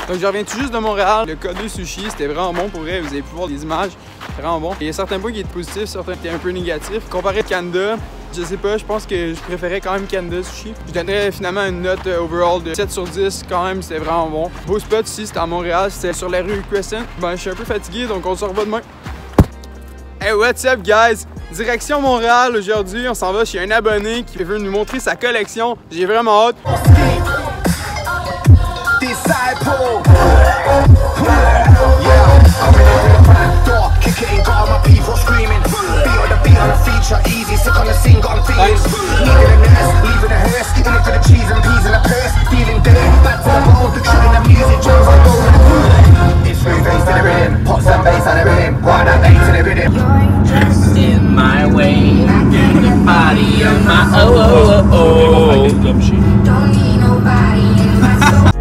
Donc je reviens tout juste de Montréal. Le K2 Sushi, c'était vraiment bon pour vrai. Vous avez pu voir des images. C'est vraiment bon. Il y a certains points qui étaient positifs, certains qui étaient un peu négatifs. Comparé à Canada, je sais pas, je pense que je préférais quand même Canada Sushi. Je donnerais finalement une note overall de 7 sur 10. Quand même, c'était vraiment bon. Beau spot ici, c'était à Montréal. C'était sur la rue Crescent. Ben, je suis un peu fatigué, donc on se revoit demain. Hey, what's up, guys? Direction Montréal aujourd'hui. On s'en va chez un abonné qui veut nous montrer sa collection. J'ai vraiment hâte. In my way, in the body of my Don't need nobody in my soul.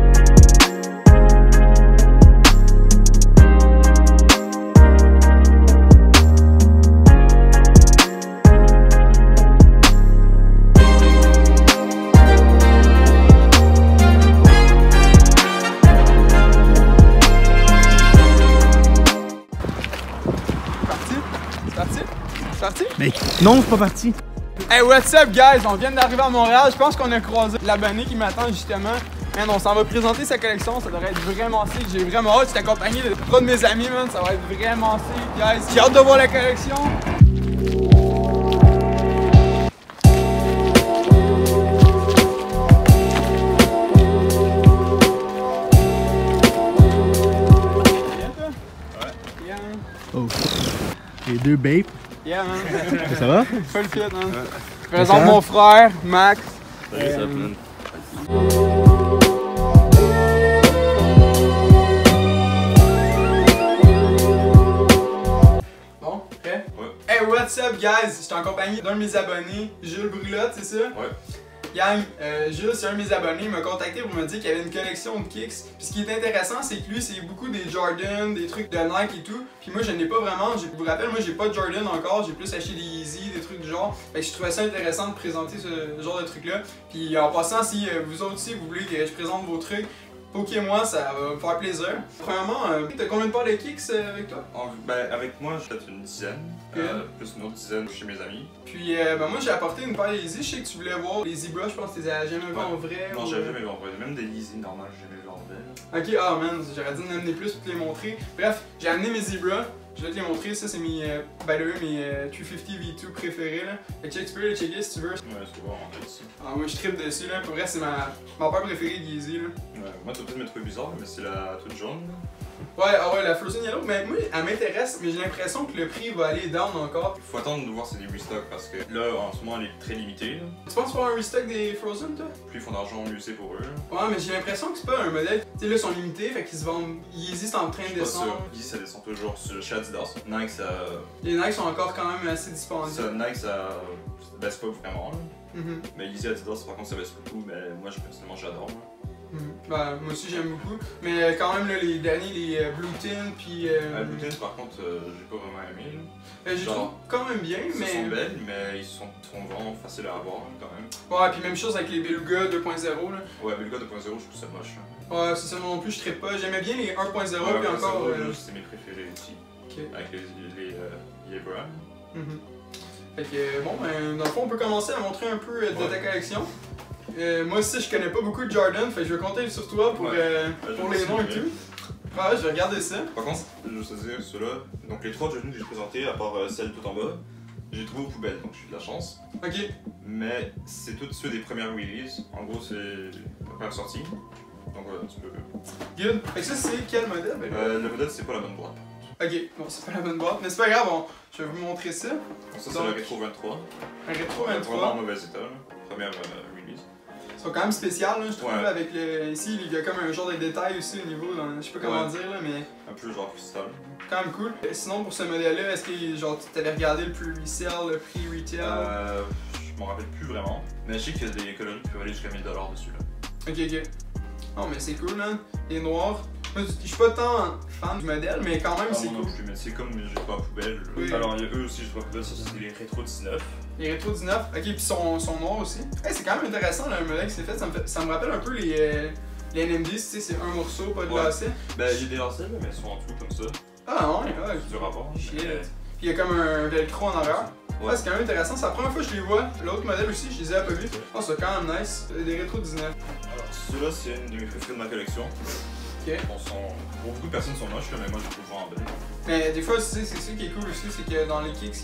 Parti? Mais non, c'est pas parti. Hey, what's up, guys? On vient d'arriver à Montréal. Je pense qu'on a croisé l'abonné qui m'attend justement. Man, on s'en va présenter sa collection. Ça devrait être vraiment sick. J'ai vraiment hâte. Je suis accompagné de trois de mes amis, man. Ça va être vraiment sick, guys. J'ai hâte de voir la collection. Oh. Les deux babes. Yeah, man. Ça va? Full fit, man. Je présente mon frère, Max. Salut, man. Bon, prêt? Ouais. Hey, what's up, guys? Je suis en compagnie d'un de mes abonnés, Jules Brulotte, c'est ça? Ouais. Gang, Jules, c'est un de mes abonnés, il m'a contacté pour me dire qu'il y avait une collection de kicks. Puis ce qui est intéressant, c'est que lui, c'est beaucoup des Jordan, des trucs de Nike et tout. Puis moi, je n'ai pas vraiment. Je vous rappelle, moi, j'ai pas de Jordan encore. J'ai plus acheté des Yeezy, des trucs du genre. Fait que je trouvais ça intéressant de présenter ce genre de trucs-là. Puis en passant, si vous autres aussi, vous voulez que je présente vos trucs, poquez-moi, ça va me faire plaisir. Premièrement, t'as combien de paires de kicks avec toi? Ben, avec moi, j'ai peut-être une dizaine, plus une autre dizaine chez mes amis. Puis ben moi, j'ai apporté une paire de Yeezy. Je sais que tu voulais voir les Zebra, je pense que tu les as jamais vus en vrai. Non, ou... j'avais jamais vu en vrai. Même des Yeezy normales, j'ai jamais vu en vrai. Ok, ah man, j'aurais dû en amener plus pour te les montrer. Bref, j'ai amené mes Zebra. Je vais te les montrer. Ça, c'est mes, by the way, mes 350 V2 préférés. Là. Fait que tu peux les checker si tu veux. Ouais, c'est bon, on fait ici. Ah, moi, je trippe dessus. Là. Pour vrai, c'est ma paire préférée de Yeezy. Là. Ouais, moi, tu vas peut-être me trouver bizarre, mais c'est la toute jaune. Ouais, ah ouais, la Frozen Yellow, mais moi, elle m'intéresse, mais j'ai l'impression que le prix va aller down encore. Faut attendre de voir si c'est des restocks parce que là, en ce moment, elle est très limitée. Là. Tu penses faire un restock des Frozen, toi? Plus ils font d'argent, mieux c'est pour eux. Là. Ouais, mais j'ai l'impression que c'est pas un modèle. Tu sais, là, ils sont limités, fait qu'ils se vendent. Yeezy, c'est en train de descendre. Yeezy, ça descend toujours chez Adidas. Nike, ça. Les Nike sont encore quand même assez dispendieux. Nike, ça baisse pas vraiment. Là. Mm-hmm. Mais Yeezy, Adidas, par contre, ça baisse beaucoup. Mais moi, personnellement, j'adore. Bah, moi aussi j'aime beaucoup, mais quand même là, les derniers, les Blue Tin puis... Blue Tin par contre, j'ai pas vraiment aimé. Je trouve quand même bien, mais... Ils sont belles, mais ils sont vraiment faciles à avoir quand même. Ouais, puis même chose avec les Beluga 2.0 là. Ouais, Beluga 2.0, je trouve ça moche. Ouais, c'est ça non plus, je trippe pas. J'aimais bien les 1.0 puis encore... c'est mes préférés aussi. Ok. Avec les Yebra. Fait que bon, ben, dans le fond, on peut commencer à montrer un peu de ta collection. Moi aussi, je connais pas beaucoup de Jordan, fait que je vais compter sur toi pour les noms et tout. Ouais, je vais regarder ça. Par contre, je veux dire, ceux-là, donc les trois Jordan que j'ai présentés, à part celle tout en bas, j'ai trouvé aux poubelles, donc j'ai eu de la chance. Ok. Mais c'est tous ceux des premières releases. En gros, c'est la première sortie. Donc voilà, tu peux. Good. Fait que ça, c'est quel modèle? Le modèle, c'est pas la bonne boîte. Ok, bon, c'est pas la bonne boîte, mais c'est pas grave, je vais vous montrer ça. Donc ça, c'est le Retro 23. Un Retro 23. Vraiment en mauvais état, là. Première release. Ils sont quand même spécial, là, je trouve, ouais. Avec le... Ici, il y a comme un genre de détail aussi au niveau, je sais pas comment dire, là, mais... Un peu genre cristal. Quand même cool. Sinon, pour ce modèle-là, est-ce que genre tu t'avais regardé le prix resale, le prix retail? Je m'en rappelle plus vraiment. Mais je sais qu'il y a des coloris qui peuvent aller jusqu'à 1000$ dessus, là. Ok, ok. Non, mais c'est cool, man. Les noirs. Moi, je suis pas tant fan du modèle, mais quand même, c'est cool. Mais c'est comme j'ai pas à poubelle. Oui. Alors, il y a eux aussi, je trouve à poubelle, ça c'est les Retro 19. Les Retro 19, ok, puis sont noirs aussi. Hey, c'est quand même intéressant, là, le modèle qui s'est fait. Ça me rappelle un peu les Les NMD, tu sais, c'est un morceau, pas de Ouais. lacet. Ben, j'ai des lacets, mais ils sont en dessous comme ça. Ah ouais, ouais. C'est dur à voir. Shit. mais- Puis il y a comme un velcro en arrière. Ouais. Ouais, c'est quand même intéressant. C'est la première fois que je les vois. L'autre modèle aussi, je les ai pas vus. Oh, c'est quand même nice. Des rétro 19. Alors, ceux-là, c'est une de mes préférées de ma collection. Ok. Pour beaucoup de personnes sont moches, là, mais moi je les trouve vraiment belles. Mais des fois, tu sais, c'est ça qui est cool aussi, c'est que dans les kicks,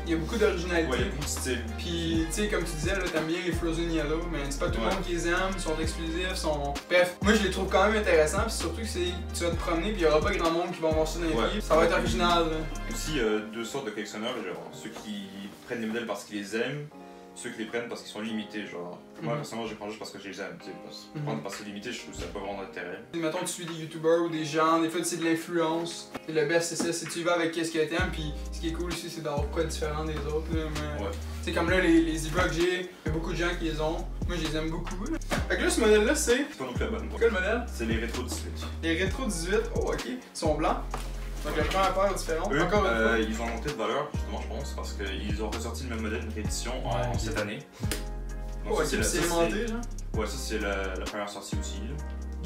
il y a beaucoup d'originalité. Ouais, il y a beaucoup de style. Puis, tu sais, comme tu disais, là, t'aimes bien les Frozen Yellow, mais c'est pas tout le Ouais. monde qui les aime, ils sont exclusifs, sont. Bref, moi je les trouve quand même intéressants, puis surtout que tu vas te promener, puis il y aura pas grand monde qui va voir ça dans les Ouais. pieds. Ça va être original, là. Aussi, deux sortes de collectionneurs, genre ceux qui prennent les modèles parce qu'ils les aiment, ceux qui les prennent parce qu'ils sont limités. Genre, moi Mhm. personnellement, je les prends juste parce que je les aime. Tu sais, Mhm. prendre parce que c'est limité, je trouve ça pas vraiment d'intérêt. Mettons, tu suis des youtubeurs ou des gens, des fois c'est de l'influence. Et le best, c'est ça, c'est que tu y vas avec qu'est-ce que t'aimes, puis ce qui est cool aussi, c'est d'avoir quoi de différent des autres, là. Mais, Ouais. tu sais, comme là, les Zebra que j'ai, il y a beaucoup de gens qui les ont. Moi, je les aime beaucoup, là. Fait que là, ce modèle-là, c'est. C'est pas non plus la bonne. Quel modèle? C'est les rétro 18. Les Retro 18. Oh, ok. Ils sont blancs. Donc, la première paire est différente. Eux, Encore une fois. ils ont monté de valeur, justement, je pense, parce qu'ils ont ressorti le même modèle, une réédition en Ouais, ok. cette année. Donc, Oh, ça, ok, puis c'est ça, aimanté, genre. Ouais, ça c'est la première sortie aussi, là.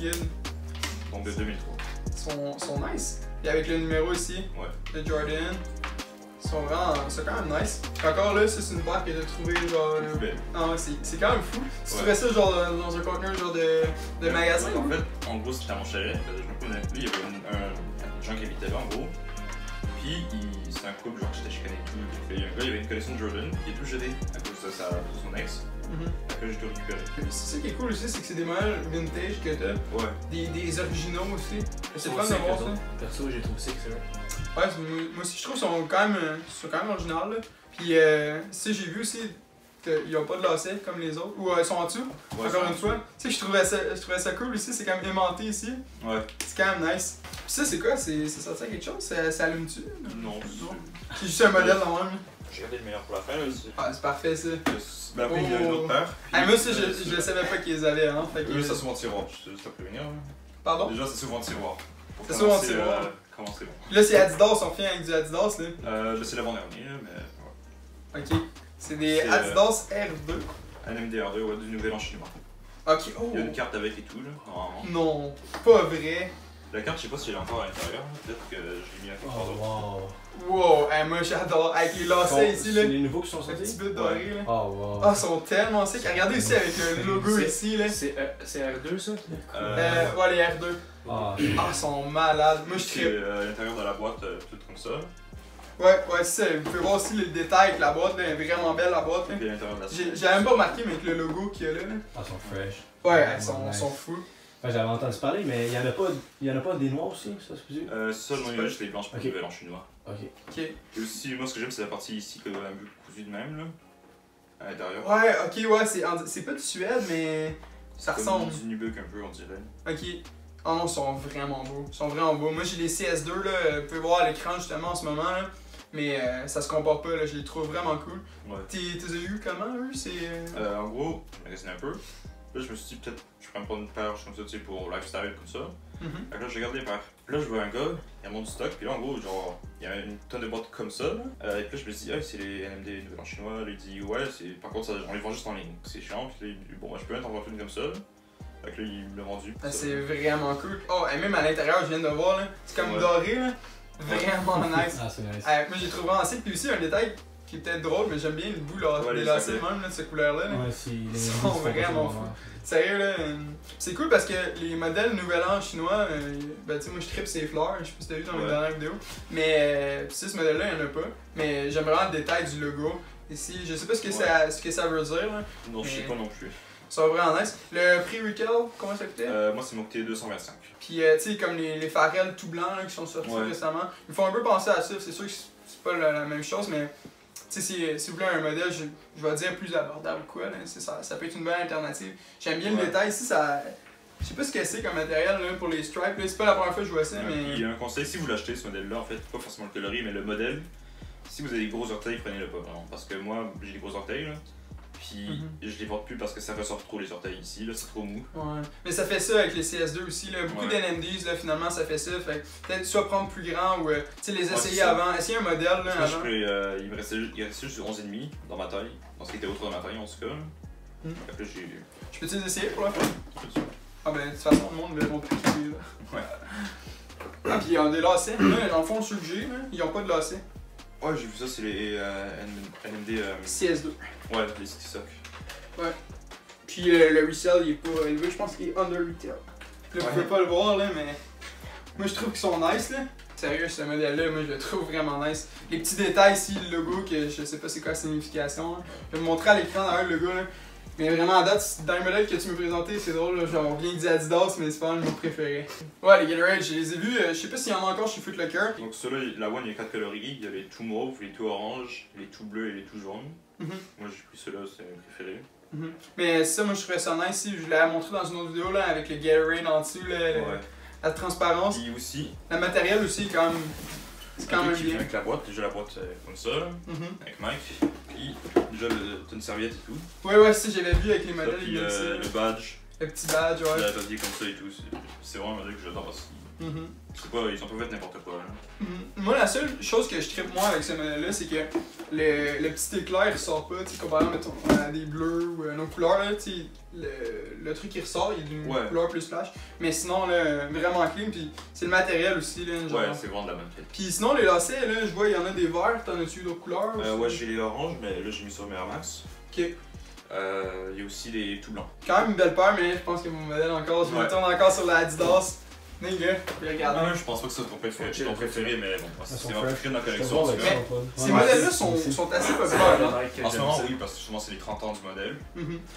Good. Donc de 2003. Ils sont nice. Et avec le numéro ici, Ouais. de Jordan. Ils sont vraiment. C'est quand même nice. Puis encore là, ça, c'est une paire que j'ai trouvé, genre. Plus belle. Non, c'est quand même fou. Tu Ouais. trouverais ça, genre, dans un conteneur, genre de magasin, En ou? fait, en gros, c'était à mon chalet. Je me connais plus, il y avait un gens qui habitait là, en gros. Puis, c'est un couple, genre, j'étais chez Canet et tout. Il y a un gars, il avait une collection de Jordan, il est tout jeté à cause de son ex. Mhm. Après, j'ai tout récupéré. C'est ça qui est cool aussi, c'est que c'est des modèles vintage que t'as. Ouais. Des originaux aussi. C'est Ils fun sont de sick, voir eux ça. autres. Perso, j'ai trouvé sick, c'est vrai. Ouais, moi aussi je trouve qu'ils sont quand même originales là. Puis si j'ai vu aussi qu'ils ont pas de lacets comme les autres. Ou ils sont en dessous, Ouais, encore c'est une fois. Tu sais, je trouvais ça cool ici, c'est quand même aimanté ici. Ouais. C'est quand même nice. Puis ça c'est quoi? C'est sorti à quelque chose? Ça allume-tu? Non, C'est juste un modèle dans même. j'ai gardé le meilleur pour la fin, là. Ah, c'est parfait ça. Ben après, il y a une autre paire. Ah, moi aussi je savais pas qu'ils les avaient, hein. Fait que... Eux, ça souvent en tiroir, je te prévenir. Hein. Pardon? Déjà, c'est souvent en tiroir. Pour C'est souvent en commencer, tiroir. Commencer bon. Là c'est Adidas, on revient avec du Adidas là. Là, c'est l'avant-dernier, là, mais. Ouais. Ok. C'est des C'est, Adidas R2. Un MDR2, ouais, du nouvel en chinois. Ok, oh! Il y a une carte avec et tout, là, normalement. Non, pas vrai. La carte, je sais pas si elle est encore à l'intérieur, peut-être que je l'ai mis à quelque part d'autre. Oh, wow. Wow, hey, moi j'adore. Avec les lacets ici là. C'est les nouveaux qui sont Le sortis? petit but doré là. Oh, wow. Ah, ils sont tellement sick. Regardez ici avec le logo C'est- ici là. C'est R2 ça? Ouais, les R2. Ah, Ah, ils sont malades. Moi je C'est trippe. à l'intérieur de la boîte, tout comme ça. Ouais, c'est ça. Vous pouvez voir aussi les détails avec la boîte là. Elle est vraiment belle la boîte là. Et puis à l'intérieur de la J'ai même pas remarqué, mais avec le logo qu'il y a là. ils sont fresh. Ouais, Ah, ils sont, nice. sont fous. Ouais, j'avais entendu parler, mais il y en a pas des noirs aussi, ça se peut? Ça, non, il y a juste les blanches pour Ok. le nouvel en chinois. Ok. Ok. Et aussi, moi, ce que j'aime, c'est la partie ici, que un peu cousue de même, là. À l'intérieur. Ouais, ok, ouais, c'est pas du Suède, mais ça Comme ressemble. du nubuck un peu, on dirait. Ok. Oh non, ils sont vraiment beaux. Ils sont vraiment beaux. Moi, j'ai les CS2, là. Vous pouvez voir à l'écran, justement, en ce moment, là. Mais ça se compare pas, là. Je les trouve vraiment cool. Ouais. T'es eu comment, eux? C'est... En gros, je magasinais un peu. Là, je me suis dit, peut-être, je pourrais me prendre une paire comme ça, tu sais, pour lifestyle, comme ça. Mhm. Fait que là, j'ai regardé les paires. Puis là, je vois un gars, il a mon stock, puis là, en gros, genre, il y a une tonne de boîtes comme ça, là. Et puis là, je me suis dit, ah, c'est les NMD nouvel en chinois. Là, il dit, ouais, par contre, ça, on les vend juste en ligne. C'est chiant, puis là, il dit, bon, bah, je peux même t'en vendre une comme ça. Fait que là, il me l'a vendu. Ah, Ça. c'est vraiment cool. Oh, et même à l'intérieur, je viens de voir, là. C'est comme Ouais. doré, là. Vraiment nice. Ah, c'est nice. Moi, j'ai trouvé vraiment sick. Puis aussi, un détail qui est peut-être drôle, mais j'aime bien le bout là, Ouais, des les lacets sacrés. même, là, de cette couleur-là. là. Ouais, si les Ils sont font pas vraiment ça, fous. ouais. Sérieux là, c'est cool parce que les modèles Nouvel An chinois, ben tu sais moi je trippe ces fleurs, je sais pas si t'as vu dans mes Ouais. dernières vidéos, mais tu sais ce modèle là il y en a pas, mais j'aime vraiment le détail du logo. Ici, je sais pas ce que, ce que ça veut dire là, Non, je sais Mais- pas non plus. ça va vraiment nice. Le prix retail, comment ça coûtait? Moi, c'est mon coûté 225. Puis tu sais comme les Pharrell tout blancs là, qui sont sortis Ouais. récemment, ils me font un peu penser à ça, c'est sûr que c'est pas la même chose mais tu sais, si vous voulez un modèle, je vais dire plus abordable ou quoi, là, ça peut être une bonne alternative. J'aime bien le Ouais. détail ici, ça. Je sais pas ce que c'est comme matériel là, pour les stripes, là. C'est pas la première fois que je vois ça, Puis, il y mais. a un conseil, si vous l'achetez ce modèle-là, en fait, pas forcément le coloris, mais le modèle, si vous avez des gros orteils, prenez-le pas vraiment. Parce que moi, j'ai des gros orteils, là. Puis je les porte plus parce que ça ressort trop les orteils ici, là, c'est trop mou. Ouais. Mais ça fait ça avec les CS2 aussi, là. Beaucoup Ouais. d'NMDs, là, finalement, ça fait ça. Fait que peut-être soit prendre plus grand ou, tu sais, les Ouais, essayer c'est ça. avant. Essayer un modèle, là, Moi, avant. il me restait juste 11,5 dans ma taille, dans ce qui était autour de ma taille en tout cas. Mm. Après, j'ai. Je peux-tu les essayer pour la fin? Ah ben, de toute façon, le monde vont préciser, là. Ouais. Ah, pis des lacets. Là, dans le fond, ceux que j'ai, là, ils ont pas de lacets. Ouais, j'ai vu ça, c'est les NMD. CS2. Ouais, les City Sock. Ouais. Puis le resell, il est pas élevé, je pense qu'il est under retail. Là, vous pouvez pas le voir, là, mais moi, je trouve qu'ils sont nice, là. Sérieux, ce modèle-là, moi, je le trouve vraiment nice. Les petits détails ici, le logo, que je sais pas c'est quoi la signification. Là. Je vais vous montrer à l'écran d'ailleurs le logo, là. Mais vraiment, à date, dans le modèle que tu me présentais, c'est drôle, là, genre, bien dit Adidas, mais c'est pas mon préféré. Ouais, les Gatorade, je les ai vus, je sais pas s'il y en a encore chez Foot Locker. Donc ceux-là, la one, il y a 4 coloris. Il y a les tout mauves, les tout oranges, les tout bleus et les tout jaunes. Moi, j'ai pris ceux-là, c'est mes préférés. Mais ça, moi, je trouvais ça nice ici. Je l'avais montré dans une autre vidéo, là, avec le Gatorade en dessous, là, la transparence. Puis aussi, Le matériel aussi, quand même. C'est quand même bien. avec la boîte, déjà la boîte comme ça, là, avec Mike. Puis déjà, t'as une serviette et tout. Ouais, ça, j'avais vu avec les Ça, modèles. puis ils ça. le badge, Le petit badge, ouais. la papier comme ça et tout. C'est vraiment un modèle que j'adore aussi. C'est pas, ils ont pas fait n'importe quoi. Là. Moi, la seule chose que je trippe moi avec ce modèle-là, c'est que le petit éclair il ressort pas, tu sais, comparé mettons, à des bleus ou nos couleurs, là, tu sais, le truc qui ressort, il est d'une couleur plus flash. Mais sinon, là, vraiment clean, puis c'est le matériel aussi, là, genre. Ouais, c'est vraiment de la bonne qualité. Puis sinon, les lacets, là, je vois, il y en a des verts, t'en as-tu d'autres couleurs? Ouais, j'ai les oranges, mais là, j'ai mis sur mes Air Max. Ok. Il y a aussi les tout blancs. Quand même une belle paire, mais je pense que mon modèle encore, je me tourne encore sur la Adidas. Nigga, regarde. Non, je pense pas que c'est ton préféré, mais bon, c'est ma préférée de ma Je collection. te vois, Ces modèles-là sont assez populaires. En ce moment, oui, parce que justement, c'est les 30 ans du modèle.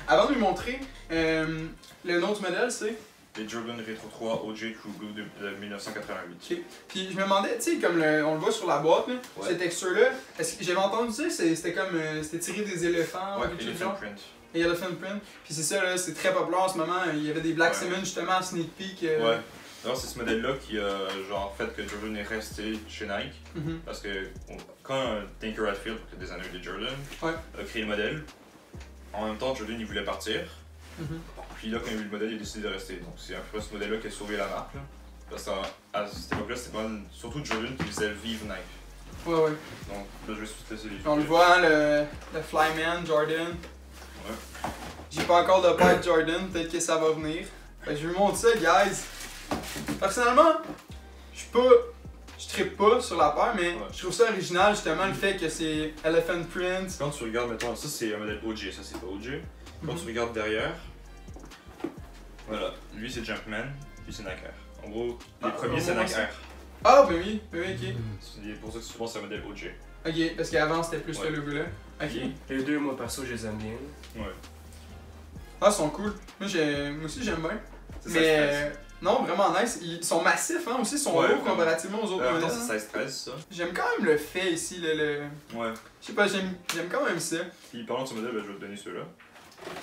Avant de lui montrer, le nom du modèle, c'est? Les Jordan Retro 3 OG True Blue de 1988. Ok. Puis je me demandais, tu sais, comme on le voit sur la boîte, là, cette texture-là, est-ce que j'avais entendu dire que c'était comme, c'était tiré des éléphants Ouais, ou quelque chose Elephant Print. Et Elephant Print. Puis c'est ça, là, c'est très populaire en ce moment. Il y avait des Black Simmons justement à Sneak Peek. Ouais. Alors c'est ce modèle-là qui a genre fait que Jordan est resté chez Nike. Parce que quand Tinker Hatfield, qui est des années de Jordan, a créé le modèle, en même temps Jordan il voulait partir. Puis là quand il a vu le modèle il a décidé de rester. Donc c'est un peu ce modèle-là qui a sauvé la marque. Là. Parce qu'à cette époque-là c'était pas surtout Jordan qui faisait vivre Nike. Ouais. Donc là je vais juste laisser les On le voit, hein, le Flyman Jordan. Ouais. J'ai pas encore de paire Jordan, peut-être que ça va venir. Fait que je vous montre ça, guys. Personnellement, je trippe pas sur la paire, mais je trouve ça original justement le fait que c'est Elephant Print. Quand tu regardes, mettons, ça c'est un modèle OG, ça c'est pas OG. Quand tu regardes derrière, voilà, lui c'est Jumpman, lui c'est Nike Air. En gros, les premiers c'est Nike Air. Ah, ben oui, ok. C'est pour ça que souvent c'est un modèle OG. Ok, parce qu'avant c'était plus ce logo-là. Ok. Les deux, moi perso, je les aime bien. Ouais. Ah, ils sont cool. Moi aussi j'aime bien. Mais non, vraiment nice. Ils sont massifs, hein, aussi, ils sont lourds comparativement aux autres modèles. C'est 16-13 ça. J'aime quand même le fait ici, le... Ouais. Je sais pas, j'aime quand même ça. Puis parlant de ce modèle, je vais te donner ceux-là.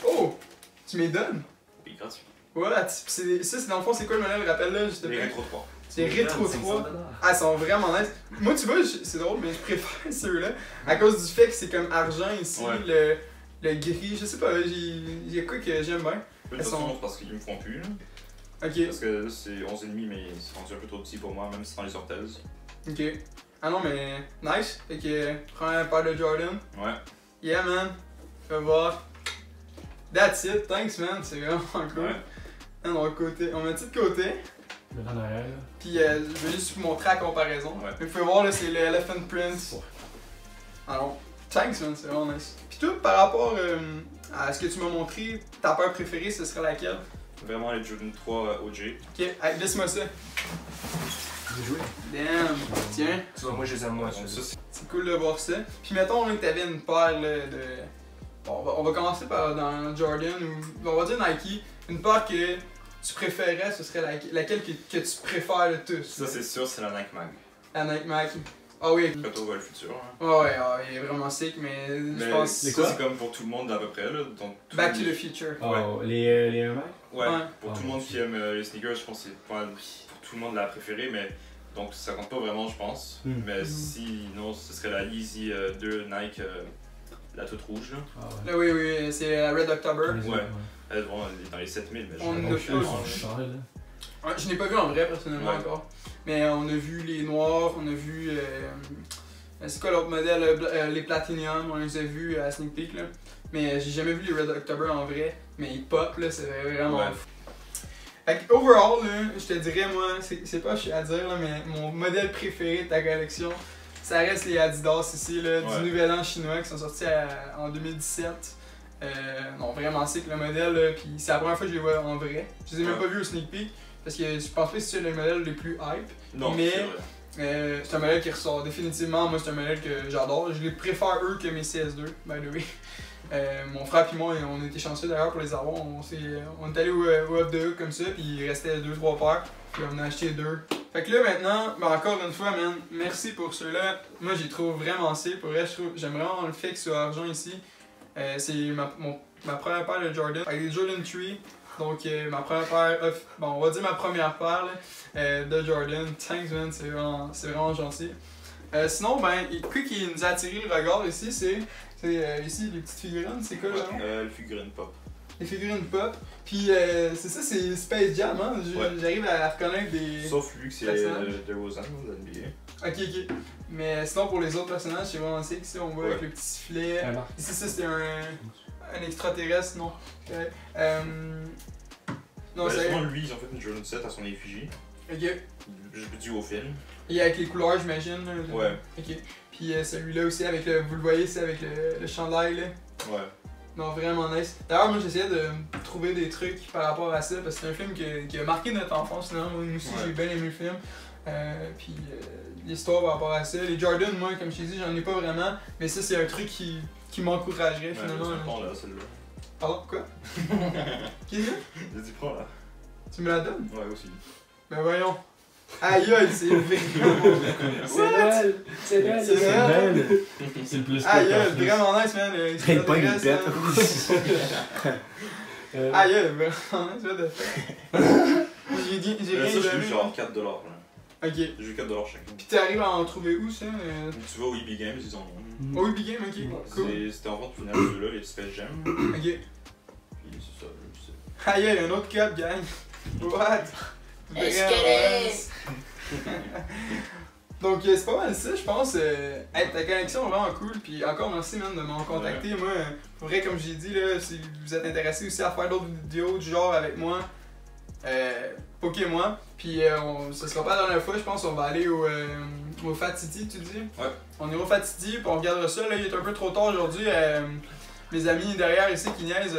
Oh! Tu m'y donnes? Puis gratuit. Voilà, ça c'est dans le fond, c'est quoi le modèle, rappelle-le, juste Les Retro 3. C'est Retro 3. Ah, ils sont vraiment nice. Moi, tu vois, c'est drôle, mais je préfère ceux-là à cause du fait que c'est comme argent ici, le gris, je sais pas, il y a quoi que j'aime bien. Elles sont parce qu'ils me font plus. Là. Ok. Parce que là c'est 11,5 mais c'est rendu un peu trop petit pour moi, même sans les orthèses. Ok. Ah non, mais nice. Fait que prends un paire de Jordan. Ouais. Yeah, man. Fais voir. That's it. Thanks, man. C'est vraiment cool. Ouais. On met ça de côté. Le en arrière, là. Puis je vais juste vous montrer la comparaison. Ouais. Mais vous pouvez voir, là, c'est le Elephant Print. Alors, thanks, man. C'est vraiment nice. Puis toi, par rapport à ce que tu m'as montré, ta paire préférée, ce serait laquelle? Vraiment les Jordan 3 OG. Ok, allez, laisse-moi ça. J'ai joué. Damn. Tiens. Tu vois, moi, je les aime, moi. Donc ça c'est C'est cool de voir ça. Puis mettons là, que t'avais une paire là, de... Bon, on va commencer par dans Jordan ou on va dire Nike. Une paire que tu préférais, ce serait laquelle que tu préfères le tous? ça c'est sûr, c'est la Nike Mag. La Nike Mag. Ah oui. Retour vers le futur. Hein. Ouais, il est vraiment sick, mais je pense... C'est quoi? C'est comme pour tout le monde à peu près là. Donc, Back to the Future. Oh, les Air Max? Ouais, Ouais. pour tout le monde qui aime les sneakers, je pense que c'est pas pour tout le monde la préférée, mais donc ça compte pas vraiment, je pense. Mais sinon, ce serait la Yeezy 2 Nike, la toute rouge. Là. Ah ouais. Là, oui, c'est la Red October. Ouais. Elle est dans les 7000, mais On je a l'ai plus. là. Ouais, je n'ai pas vu en vrai personnellement Ouais. encore. Mais on a vu les noirs, on a vu. C'est quoi l'autre modèle? Les Platinum, on les a vus à Sneak Peek là. Mais j'ai jamais vu les Red October en vrai. Mais ils pop là, c'est vraiment fou. Fait que overall, là, je te dirais, moi, c'est pas chiant à dire, là, mais mon modèle préféré de ta collection, ça reste les Adidas ici, là, du Nouvel An chinois qui sont sortis en 2017. Non, vraiment sick le modèle, là, puis c'est la première fois que je les vois en vrai. Je les ai même pas vus au sneak peek, parce que je pense pas que c'est le modèle les plus hype. Non, mais c'est un modèle qui ressort définitivement. Moi, c'est un modèle que j'adore. Je les préfère eux que mes CS2, by the way. Mon frère et moi, on était chanceux d'ailleurs pour les avoir. On est allé au Up de Hook comme ça, puis il restait 2-3 paires. Puis on en a acheté 2. Fait que là maintenant, ben encore une fois, man, merci pour ceux-là. Moi, j'y trouve vraiment sick. Pour vrai, j'aime vraiment le fait que ce soit argent ici. C'est ma première paire de Jordan, avec des Jordan 3. Donc ma première paire, bon on va dire ma première paire là, de Jordan. Thanks man, c'est vraiment gentil. Sinon, ben, quoi qui nous a attiré le regard ici, c'est ici les petites figurines, c'est quoi là? Les figurines pop. Les figurines pop. Puis c'est ça, c'est Space Jam, hein? J'arrive à reconnaître des. Sauf lui que c'est DeRozan de l'NBA. Ok. Mais sinon, pour les autres personnages, c'est vraiment sick. Ici, on voit avec le petit sifflet. Ici, ça, c'est un extraterrestre, non? Non, c'est. Lui, ils ont fait une Jordan 7 à son effigie. Ok. Je dis au film. Et avec les couleurs, j'imagine. Ouais. Ok. Puis celui-là aussi, avec vous le voyez, c'est avec le chandail, là. Ouais. Non, vraiment nice. D'ailleurs, moi, j'essayais de trouver des trucs par rapport à ça, parce que c'est un film qui a marqué notre enfance, sinon. Moi aussi, j'ai bien aimé le film. Puis l'histoire par rapport à ça. Les Jordan, moi, comme je t'ai dit, j'en ai pas vraiment, mais ça, c'est un truc qui m'encouragerait finalement. Prends-la, celle-là. Pardon, quoi? Qu'est-ce que c'est? J'ai dit, prends-la. Tu me la donnes? Ouais, aussi. Ben voyons. Aïe aïe, c'est vraiment. C'est Noël! C'est Noël! C'est Noël! C'est le plus Aïe aïe, vraiment nice, man. Hey, pas une tête. Aïe aïe, vraiment nice, what the fuck. J'ai rien Ça, je donné. l'ai genre 4$. Là. Ok. J'ai eu 4$ chacun. Pis t'arrives à en trouver où ça? Tu vas au EB Games, ils en ont. Oh, EB Game, ok. Cool. C'était en vente finale, ceux-là, les Space Jam. Ok. Puis c'est ça, je sais. Aïe aïe, un autre cup, gang. What? Donc c'est pas mal ça, je pense. Hey, ta connexion est vraiment cool, puis encore merci man de m'en contacter. Moi, pour vrai, comme j'ai dit, là, si vous êtes intéressé aussi à faire d'autres vidéos du genre avec moi, Pokémon. Puis ce sera pas la dernière fois, je pense on va aller au Fat City, tu dis? Ouais. On ira au Fat City, puis on regardera ça. Là, il est un peu trop tard aujourd'hui. Mes amis derrière ici qui niaisent,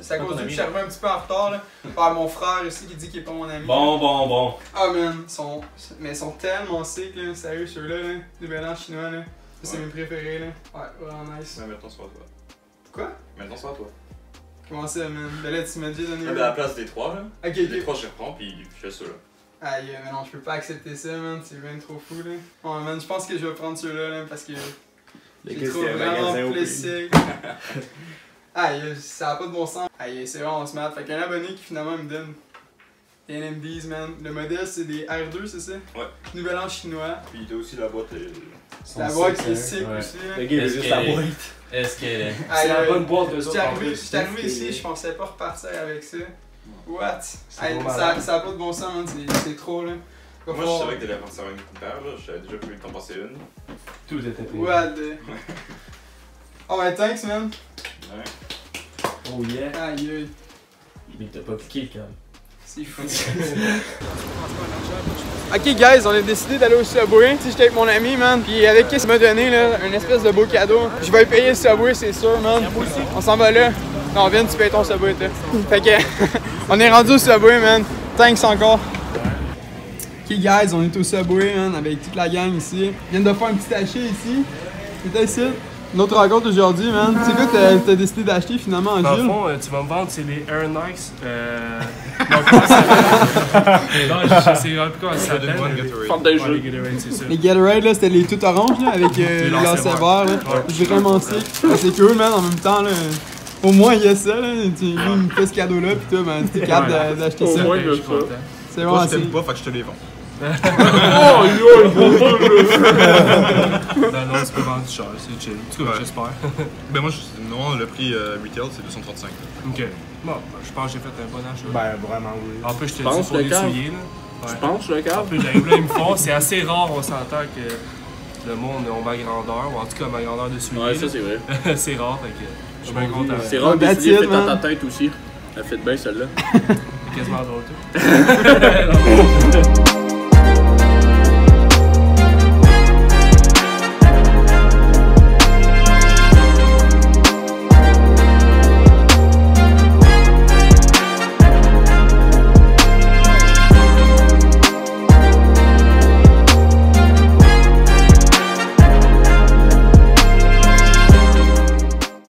c'est à cause d'eux que je suis arrivé un petit peu en retard. Là. Par mon frère ici qui dit qu'il est pas mon ami. Bon. Ah man, ils sont tellement sick là, sérieux ceux-là, là, des mélanges chinois là. Ça, c'est mes préférés là. Ouais, vraiment nice. Ouais, maintenant c'est à toi. Quoi? Maintenant c'est à toi. Comment ça man? Ben là tu m'as déjà donné. À la place des 3 là. Ok, Les 3 je les reprends puis je fais ceux-là. Aïe, mais non, je peux pas accepter ça man, c'est bien trop fou là. Ouais man, je pense que je vais prendre ceux-là là, parce que je les trouve vraiment plus sick. Aïe, ça a pas de bon sens. Aïe, c'est vraiment smart. Fait qu'un abonné qui finalement me donne des NMDs, man. Le modèle, c'est des R2, c'est ça? Ouais. Nouvel An chinois. Puis t'as aussi la boîte. La boîte qui est sick aussi. Le gars, il veut juste la boîte. Est-ce que. C'est la bonne boîte de J'étais arrivé ici, je pensais pas repartir avec ça. What? Aïe, ça a pas de bon sens, man. C'est trop, là. Moi, je savais que t'allais partir avec une paire, là. J'avais déjà prévu de t'en passer une. Tout était fait. What? Oh, ouais, thanks, man. Ouais. Oh yeah. Aïe, aïe. Mais t'as pas piqué quand même. C'est fou. Ok guys, on a décidé d'aller au Subway. Si j'étais avec mon ami, man, puis avec qui ça m'a donné là, un espèce de beau cadeau. Je vais payer le Subway, c'est sûr, man. On s'en va là. Non, viens, tu payes ton Subway, toi. Fait que, on est rendu au Subway, man. Thanks encore. Ok guys, on est au Subway, man, avec toute la gang ici. On vient de faire un petit achat ici. C'était ici. Notre rencontre aujourd'hui, man. C'est quoi que t'as décidé d'acheter finalement, Gilles? Dans le fond, tu vas me vendre, c'est les Air Nice. Non, je sais un peu comment ça s'appelle. Les Gatorade, c'est ça. Les Gatorade, là, c'était les tout oranges, là, avec les lancers verts, là. C'est vraiment sick. C'est cool, man, en même temps, là. Au moins, il y a ça, là. Tu me fais ce cadeau-là, pis toi, ben, t'es capable d'acheter ça. Au moins, il y a ça. C'est vraiment Moi, je t'aime sick. pas, fait que je te les vends. Non, c'est pas vendu cher, c'est chill. En tout cas, j'espère. Ben, moi, non, le prix retail, c'est 235. Ok. Bon, je pense que j'ai fait un bon achat. Ben, vraiment, oui. En plus, je te dis penses, pour le l'essuyer, là. Tu Ouais. penses, le En câble? plus, j'arrive là, ils me font. C'est assez rare, on s'entend que le monde a ma grandeur, ou en tout cas ma grandeur de soulier. Ouais, ça c'est vrai. C'est rare, fait que je suis bien content. C'est rare de That's décider it, fait dans man. ta tête aussi. Elle fait bien celle-là. C'est quasiment drôle tout.